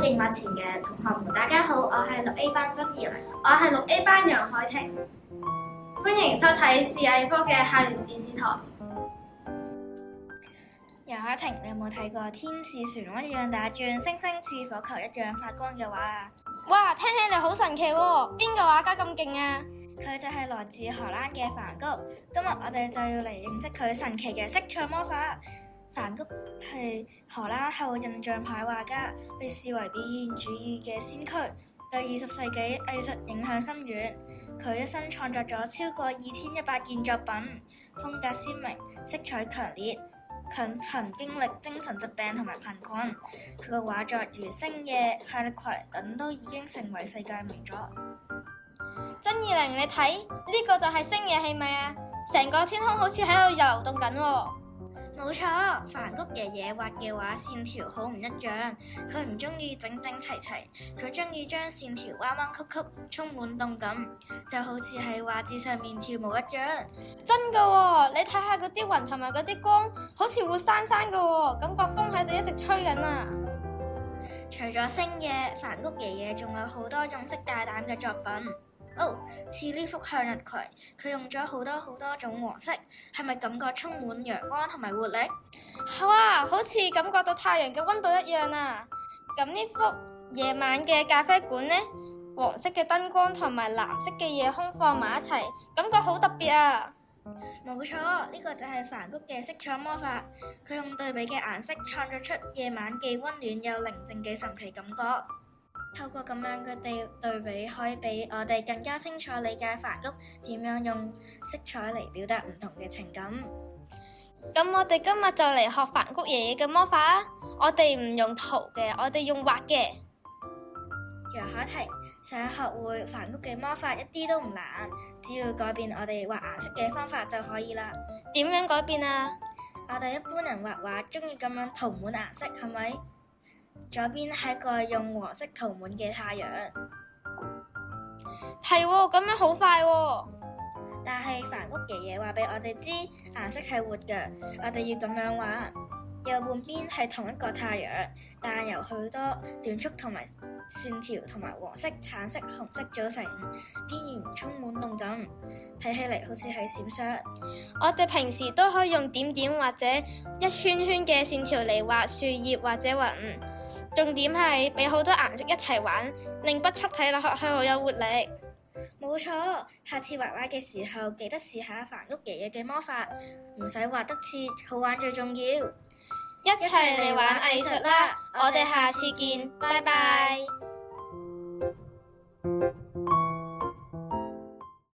熒幕前嘅同學們，大家好，我係6A 班曾怡玲。我係6A 班楊海婷，歡迎收睇視藝科嘅校園電視台。楊海婷，你有冇睇過天使旋律一樣打轉，星星似火球一樣發光嘅畫啊？哇，聽起嚟好神奇喎！邊個畫家咁勁啊？佢就係來自荷蘭嘅梵谷。今日我哋就要嚟認識佢神奇嘅色彩魔法。梵谷係荷蘭後印象派畫家，被視為表現主義嘅先驅，對20世紀藝術影響深遠。佢一生創作咗超過2100件作品，風格鮮明，色彩強烈。佢曾經歷精神疾病同埋貧困，佢嘅畫作如《星夜》《向日葵》等都已經成為世界名作。曾怡玲，你睇呢個就係星夜係咪啊？成個天空好似喺度游動緊喎。冇錯，梵谷爺爺畫嘅畫線條好唔一樣，佢唔中意整整齊齊，佢中意將線條彎彎曲曲，充滿動感，就好似喺畫紙上面跳舞一樣。真噶喎，你睇下嗰啲雲同埋嗰啲光，好似活生生噶喎，感覺風喺度一直吹緊啊！除咗星夜，梵谷爺爺仲有好多用色大膽嘅作品。似呢幅向日葵，佢用咗好多種黃色，係咪感覺充滿陽光同埋活力？哇，好似感覺到太陽嘅溫度一樣啊！咁呢幅夜晚嘅咖啡館呢？黃色嘅燈光同埋藍色嘅夜空放埋一齊，感覺好特別啊！冇錯，呢個就係梵谷嘅色彩魔法，佢用對比嘅顏色創作出夜晚既溫暖又寧靜嘅神奇感覺。透過咁樣嘅對比，可以俾我哋更加清楚理解梵谷點樣用色彩嚟表達唔同嘅情感。咁我哋今日就嚟學梵谷爺爺嘅魔法啊！我哋唔用塗嘅，我哋用畫嘅。楊海婷，想學會梵谷嘅魔法一啲都唔難，只要改變我哋畫顏色嘅方法就可以啦。點樣改變啊？我哋一般人畫畫中意咁樣塗滿顏色，係咪？左邊係個用黃色塗滿嘅太陽，係喎，咁樣好快喎。但係梵谷爺爺話俾我哋知，顏色係活嘅，我哋要咁樣畫。右半邊係同一個太陽，但由許多短束同埋線條同埋黃色、橙色、紅色組成，邊緣充滿動感，睇起嚟好似係閃爍。我哋平時都可以用點點或者一圈圈嘅線條嚟畫樹葉或者雲。重點係俾好多顏色一齊玩，令筆觸睇落去好有活力。冇錯，下次畫畫嘅時候記得試下梵谷爺爺嘅魔法，唔使畫得似，好玩最重要。一齊嚟玩藝術啦！我哋下次見，拜拜。